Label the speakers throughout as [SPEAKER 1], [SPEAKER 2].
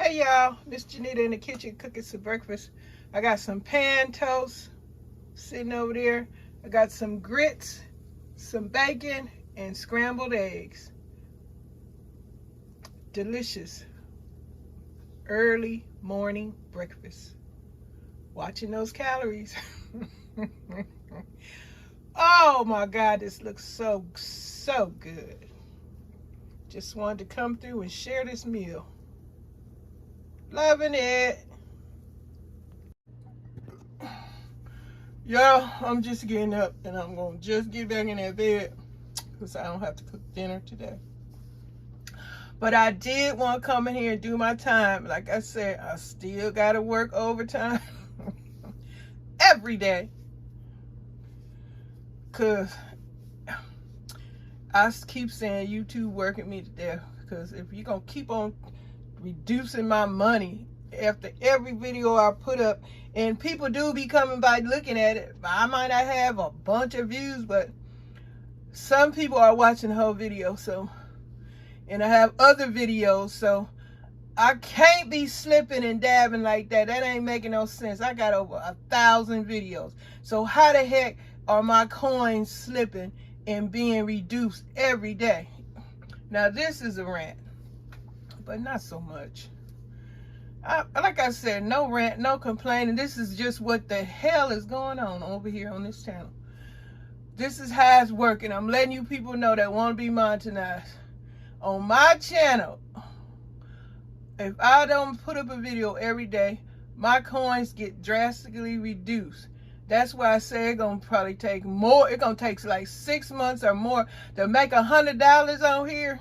[SPEAKER 1] Hey y'all, Miss JENITA in the kitchen cooking some breakfast. I got some pan toast sitting over there. I got some grits, some bacon, and scrambled eggs. Delicious early morning breakfast. Watching those calories. Oh my God, this looks so good. Just wanted to come through and share this meal. Loving it. Y'all, I'm just getting up and I'm going to just get back in that bed because I don't have to cook dinner today. But I did want to come in here and do my time. Like I said, I still got to work overtime every day. Because I keep saying YouTube working me to death. Because if you're going to keep on reducing my money after every video I put up, and people do be coming by looking at it, I might not have a bunch of views, but some people are watching the whole video. So, and I have other videos, so I can't be slipping and dabbing like that. That ain't making no sense. I got over 1,000 videos. So how the heck are my coins slipping and being reduced every day? Now this is a rant, but not so much. Like I said, no rant, no complaining. This is just what the hell is going on over here on this channel. This is how it's working. I'm letting you people know that want to be monetized. On my channel, if I don't put up a video every day, my coins get drastically reduced. That's why I say it's going to probably take more. It's going to take like 6 months or more to make $100 on here.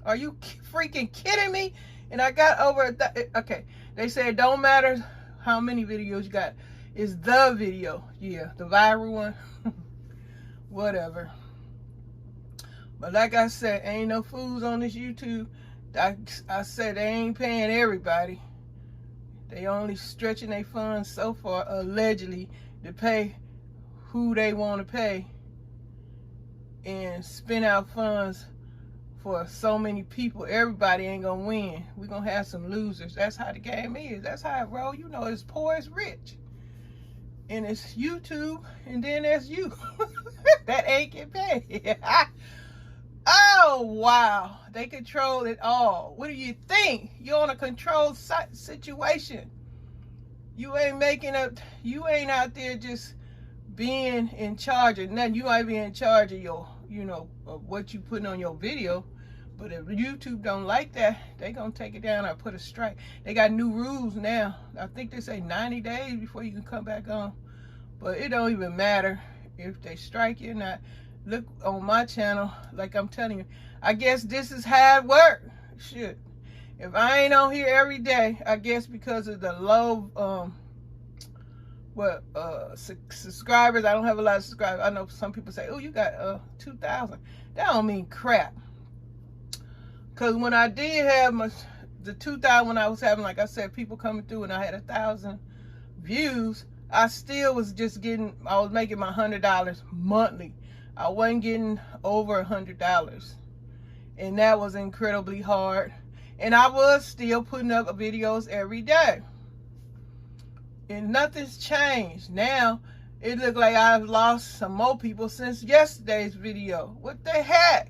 [SPEAKER 1] Are you freaking kidding me? And I got over, okay, they say it don't matter how many videos you got. It's the video. Yeah, the viral one. Whatever. But like I said, ain't no fools on this YouTube. I said they ain't paying everybody. They only stretching their funds so far, allegedly, to pay who they want to pay and spend out funds for so many people. Everybody ain't gonna win. We're gonna have some losers. That's how the game is. That's how it roll. You know, it's poor, it's rich. And it's YouTube, and then there's you. That ain't get paid. Oh, wow. They control it all. What do you think? You're on a controlled situation. You ain't making up, you ain't out there just being in charge of nothing. You might be in charge of your, you know, of what you putting on your video. But if YouTube don't like that, they gonna take it down or put a strike. They got new rules now. I think they say 90 days before you can come back on. But it don't even matter if they strike you or not. Look on my channel, like I'm telling you, I guess this is hard work. Shit. If I ain't on here every day, I guess because of the low subscribers, I don't have a lot of subscribers. I know some people say, oh, you got 2,000. That don't mean crap. Because when I did have the 2,000, when I was having, like I said, people coming through and I had 1,000 views, I still was just getting, I was making my $100 monthly. I wasn't getting over $100. And that was incredibly hard. And I was still putting up videos every day. And nothing's changed. Now, it looked like I've lost some more people since yesterday's video. What the heck?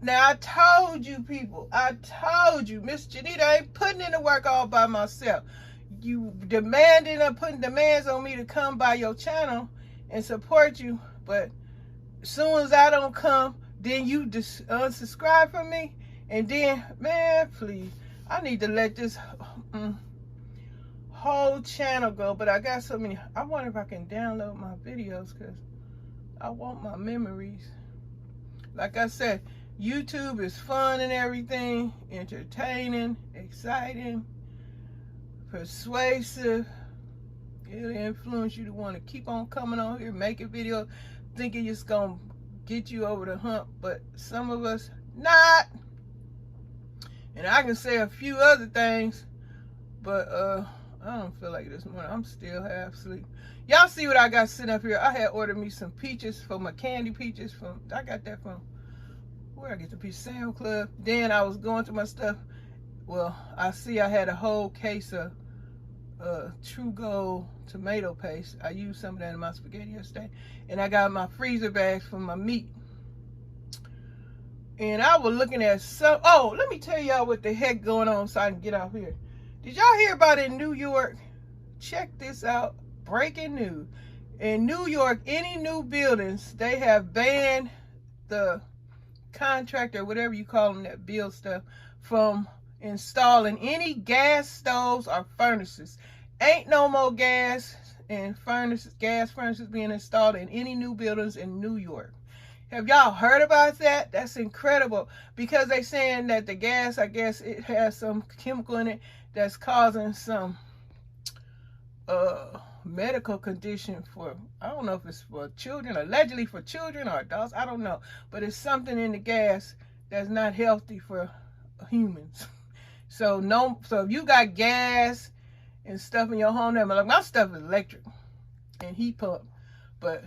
[SPEAKER 1] Now, I told you people, I told you, Miss JENITA ain't putting in the work all by myself. You putting demands on me to come by your channel and support you, but as soon as I don't come, then you just unsubscribe from me, and then, man, please, I need to let this whole channel go. But I got so many. I wonder if I can download my videos because I want my memories. Like I said, YouTube is fun and everything, entertaining, exciting, persuasive. It'll influence you to want to keep on coming on here, making videos, thinking it's gonna get you over the hump, but some of us not. And I can say a few other things, but I don't feel like this morning. I'm still half asleep. Y'all see what I got sitting up here? I had ordered me some peaches for my candy peaches I got that from, where I get the peach, Sam Club. Then I was going through my stuff. Well, I see I had a whole case of True Gold tomato paste. I used some of that in my spaghetti yesterday. And I got my freezer bags for my meat. And I was looking at some, oh, let me tell y'all what the heck going on so I can get out here. Did y'all hear about in New York? Check this out. Breaking news. In New York, any new buildings, they have banned the contractor, whatever you call them that build stuff, from installing any gas stoves or furnaces. Ain't no more gas furnaces being installed in any new buildings in New York. Have y'all heard about that? That's incredible, because they saying that the gas, I guess it has some chemical in it that's causing some medical condition for, I don't know if it's for children, allegedly for children or adults, I don't know, but it's something in the gas that's not healthy for humans. So if you got gas and stuff in your home, like my stuff is electric and heat pump, but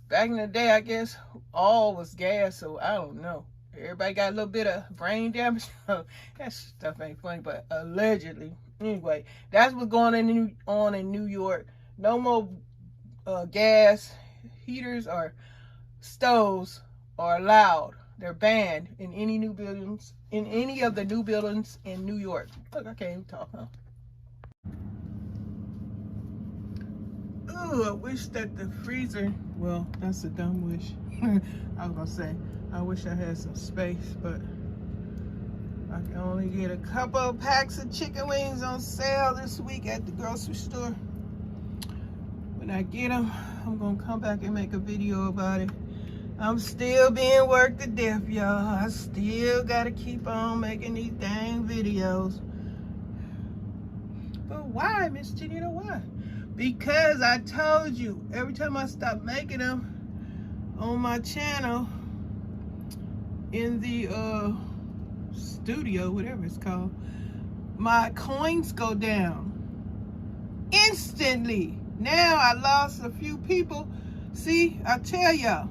[SPEAKER 1] back in the day, I guess all was gas, so I don't know. Everybody got a little bit of brain damage. That stuff ain't funny, but allegedly. Anyway, that's what's going on in New York. No more gas heaters or stoves are allowed. They're banned in any new buildings, in any of the new buildings in New York. Look, I can't even talk, huh? Ooh, I wish that the freezer, well, that's a dumb wish. I was gonna say, I wish I had some space, but I can only get a couple of packs of chicken wings on sale this week at the grocery store. When I get them, I'm gonna come back and make a video about it. I'm still being worked to death, y'all. I still gotta keep on making these dang videos. But why, Miss JENITA, why? Because I told you, every time I stop making them on my channel, in the studio, whatever it's called, my coins go down instantly. Now I lost a few people. See, I tell y'all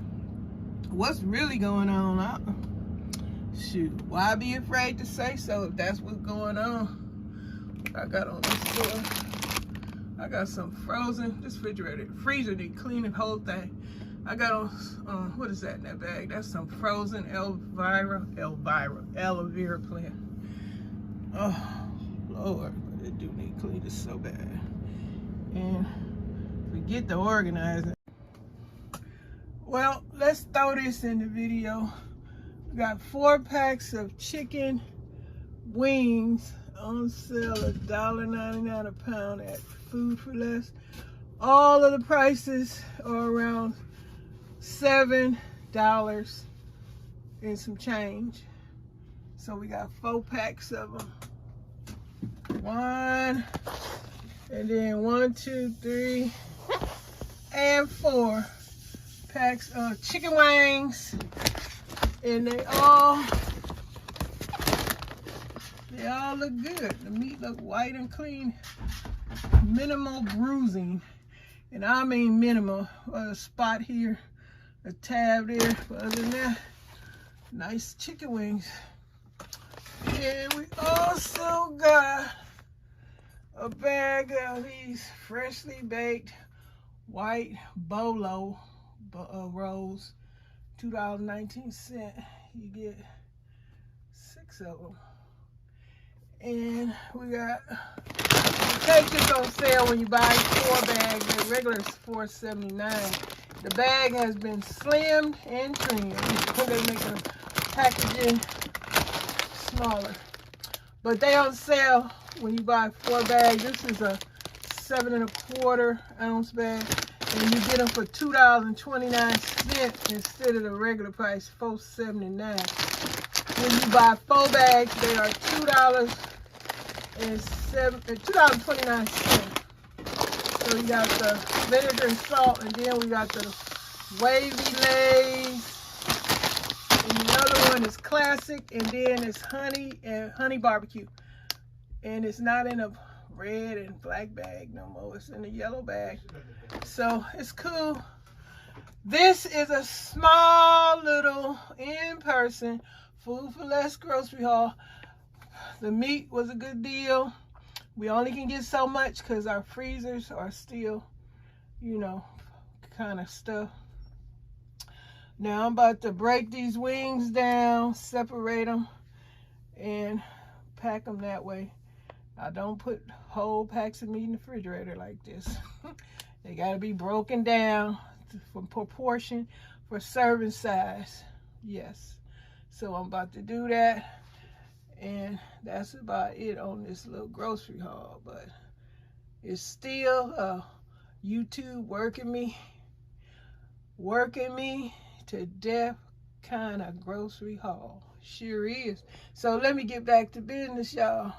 [SPEAKER 1] what's really going on. Shoot, why be afraid to say so if that's what's going on? I got on this store, I got some frozen, this freezer need clean the whole thing. I got on, what is that in that bag? That's some frozen aloe vera plant. Oh, Lord, but it do need clean this so bad. And forget the organizer. Well, let's throw this in the video. We got 4 packs of chicken wings on sale at $1.99 a pound at Food for Less. All of the prices are around $7 and some change. So we got 4 packs of them. 1, and then 1, 2, 3, and 4 packs of chicken wings. And they all look good. The meat look white and clean. Minimal bruising. And I mean minimal. A spot here, a tab there. But other than that, nice chicken wings. And we also got a bag of these freshly baked white bolo rolls. $2.19. You get 6 of them. And we got, take this on sale when you buy 4 bags. The regular is $4.79. The bag has been slimmed and trimmed. They make the packaging smaller. But they on sale when you buy 4 bags. This is a 7 1/4 ounce bag. And you get them for $2.29 instead of the regular price, $4.79. When you buy 4 bags, they are $2.29. So you got the vinegar and salt, and then we got the wavy lays. And the other one is classic, and then it's honey and honey barbecue. And it's not in a red and black bag no more. It's in a yellow bag. So it's cool. This is a small little in-person Food for Less grocery haul. The meat was a good deal. We only can get so much because our freezers are still, you know, kind of stuff. Now I'm about to break these wings down, separate them, and pack them that way. I don't put whole packs of meat in the refrigerator like this. They gotta be broken down for proportion, for serving size. Yes. So I'm about to do that. And that's about it on this little grocery haul. But it's still YouTube working me to death kind of grocery haul. Sure is. So let me get back to business, y'all.